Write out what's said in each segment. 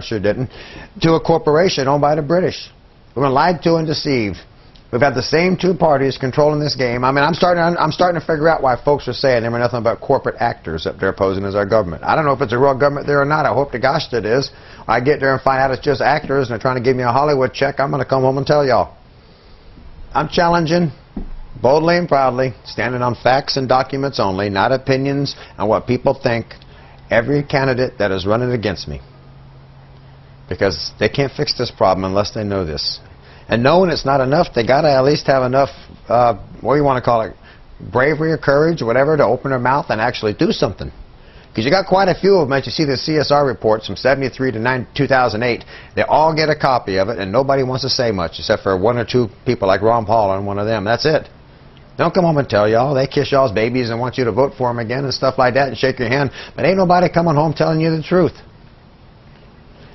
sure didn't, to a corporation owned by the British. We've been lied to and deceived. We've had the same two parties controlling this game. I mean, I'm starting to figure out why folks are saying they were nothing but corporate actors up there posing as our government. I don't know if it's a real government there or not. I hope to gosh it is. I get there and find out it's just actors and they're trying to give me a Hollywood check. I'm going to come home and tell y'all. I'm challenging, boldly and proudly, standing on facts and documents only, not opinions and what people think, every candidate that is running against me. Because they can't fix this problem unless they know this. And knowing it's not enough, they got to at least have enough, what do you want to call it, bravery or courage or whatever, to open their mouth and actually do something. Because you got quite a few of them. As you see the CSR reports from 73 to 2008, they all get a copy of it, and nobody wants to say much except for one or two people like Ron Paul and one of them. That's it. Don't come home and tell y'all. They kiss y'all's babies and want you to vote for them again and stuff like that and shake your hand. But ain't nobody coming home telling you the truth.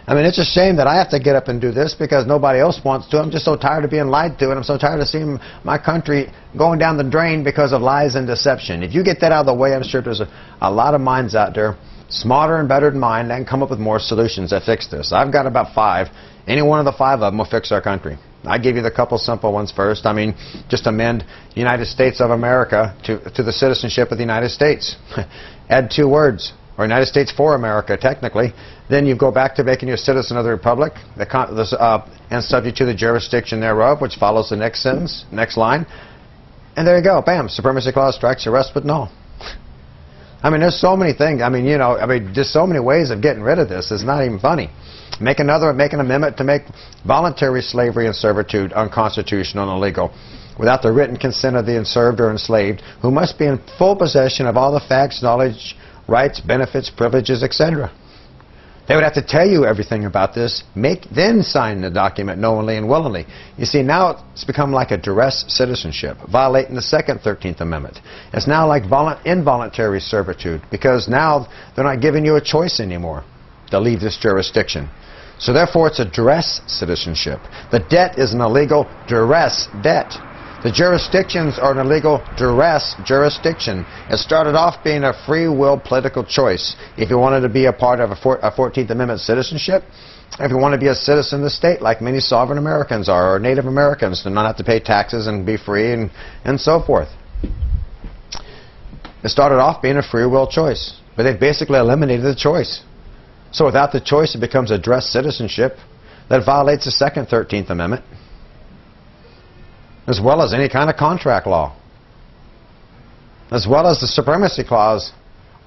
I mean, it's a shame that I have to get up and do this because nobody else wants to. I'm just so tired of being lied to, and I'm so tired of seeing my country going down the drain because of lies and deception. If you get that out of the way, I'm sure there's a lot of minds out there, smarter and better than mine, that can come up with more solutions that fix this. I've got about 5. Any one of the 5 of them will fix our country. I give you the couple simple ones first. I mean, just amend United States of America to the citizenship of the United States. Add 2 words. Or United States for America, technically. Then you go back to making you a citizen of the Republic, and subject to the jurisdiction thereof, which follows the next sentence, next line. And there you go, bam, Supremacy Clause strikes your rest with null. I mean, there's so many things. I mean, you know, just so many ways of getting rid of this. It's not even funny. Make an amendment to make voluntary slavery and servitude unconstitutional and illegal, without the written consent of the enserved or enslaved, who must be in full possession of all the facts, knowledge, rights, benefits, privileges, etc. They would have to tell you everything about this, then sign the document knowingly and willingly. You see, now it's become like a duress citizenship, violating the second 13th Amendment. It's now like involuntary servitude, because now they're not giving you a choice anymore to leave this jurisdiction. So therefore, it's a duress citizenship. The debt is an illegal duress debt. The jurisdictions are an illegal duress jurisdiction. It started off being a free will political choice. If you wanted to be a part of a 14th Amendment citizenship, if you want to be a citizen of the state like many sovereign Americans are, or Native Americans, to not have to pay taxes and be free and so forth. It started off being a free will choice, but they've basically eliminated the choice. So without the choice, it becomes a duress citizenship that violates the second 13th Amendment, as well as any kind of contract law, as well as the Supremacy Clause,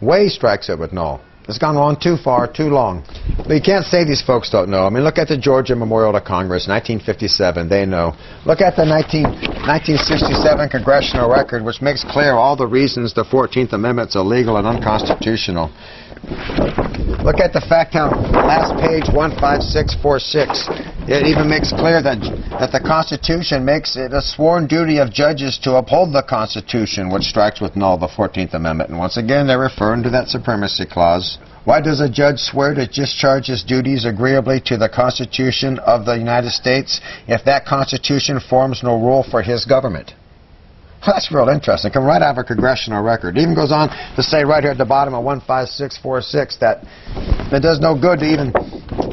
way strikes it with null. It's gone on too far, too long. But you can't say these folks don't know. I mean, look at the Georgia Memorial to Congress, 1957, they know. Look at the 1967 Congressional Record, which makes clear all the reasons the 14th Amendment's illegal and unconstitutional. Look at the fact count, last page 15646. It even makes clear that the Constitution makes it a sworn duty of judges to uphold the Constitution, which strikes with null the 14th Amendment. And once again, they're referring to that Supremacy Clause. Why does a judge swear to discharge his duties agreeably to the Constitution of the United States if that Constitution forms no rule for his government? That's real interesting. Come right out of a Congressional Record. It even goes on to say right here at the bottom of 15646 that it does no good to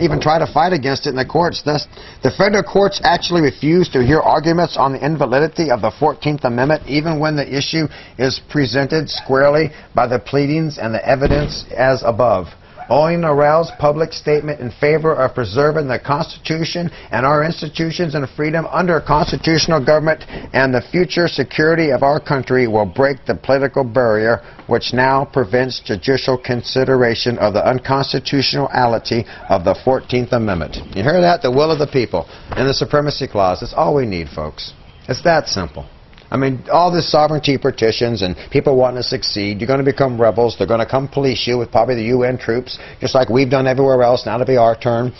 even try to fight against it in the courts. Thus, the federal courts actually refuse to hear arguments on the invalidity of the 14th Amendment, even when the issue is presented squarely by the pleadings and the evidence as above. Owing a roused public statement in favor of preserving the Constitution and our institutions and freedom under a constitutional government and the future security of our country will break the political barrier which now prevents judicial consideration of the unconstitutionality of the 14th Amendment. You hear that? The will of the people and the Supremacy Clause. That's all we need, folks. It's that simple. I mean, all this sovereignty petitions and people wanting to succeed, you're going to become rebels. They're going to come police you with probably the UN troops, just like we've done everywhere else. Now it'll be our turn.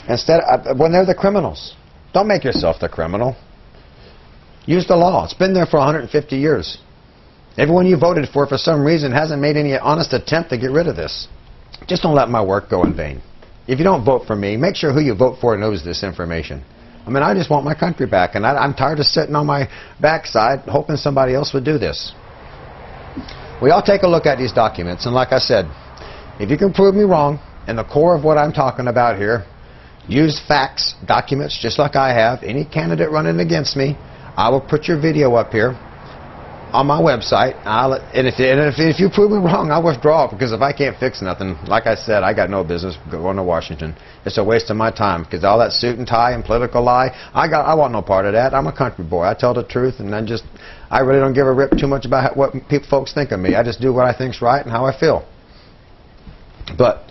When they're the criminals. Don't make yourself the criminal. Use the law. It's been there for 150 years. Everyone you voted for some reason, hasn't made any honest attempt to get rid of this. Just don't let my work go in vain. If you don't vote for me, make sure who you vote for knows this information. I mean, I just want my country back, and I'm tired of sitting on my backside hoping somebody else would do this. We all take a look at these documents, and like I said, if you can prove me wrong, And the core of what I'm talking about here, use facts, documents, just like I have. Any candidate running against me, I will put your video up here on my website. And if you prove me wrong, I'll withdraw, because if I can't fix nothing, like I said, I got no business going to Washington. It's a waste of my time, because all that suit and tie and political lie, I want no part of that. I'm a country boy. I tell the truth, and I really don't give a rip too much about what folks think of me. I just do what I think's right and how I feel. But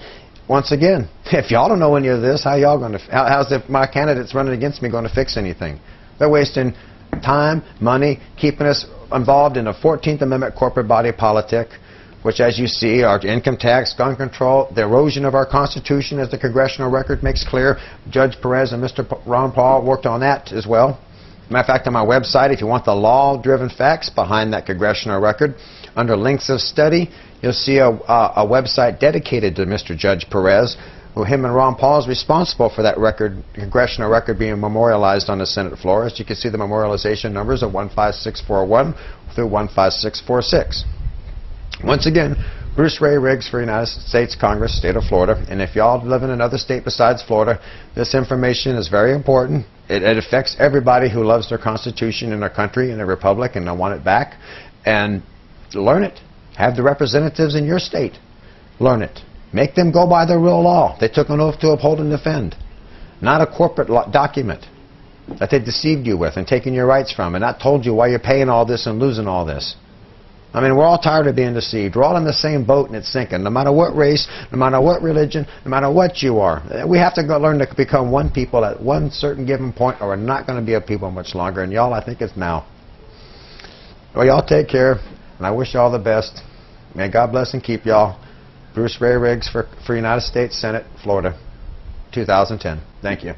once again, if y'all don't know any of this, how's my candidates running against me going to fix anything? They're wasting time, money, keeping us involved in a 14th Amendment corporate body politic, which, as you see, are income tax, gun control, the erosion of our Constitution, as the congressional record makes clear. Judge Perez and Mr. Ron Paul worked on that as well. Matter of fact, on my website, if you want the law-driven facts behind that congressional record, under links of study, you'll see a website dedicated to Mr. Judge Perez, who him and Ron Paul is responsible for that record, congressional record, being memorialized on the Senate floor. As you can see, the memorialization numbers are 15641 through 15646. Once again, Bruce Ray Riggs for United States Congress, State of Florida. And if y'all live in another state besides Florida, this information is very important. It affects everybody who loves their Constitution and their country and their republic, and they want it back. And learn it. Have the representatives in your state learn it. Make them go by the real law. They took an oath to uphold and defend, not a corporate document that they deceived you with and taken your rights from, and not told you why you're paying all this and losing all this. I mean, we're all tired of being deceived. We're all in the same boat, and it's sinking. No matter what race, no matter what religion, no matter what you are, we have to learn to become one people at one certain given point, or we're not going to be a people much longer. And y'all, I think it's now. Well, y'all take care, and I wish y'all the best. May God bless and keep y'all. Bruce Ray Riggs for United States Senate, Florida, 2010. Thank you.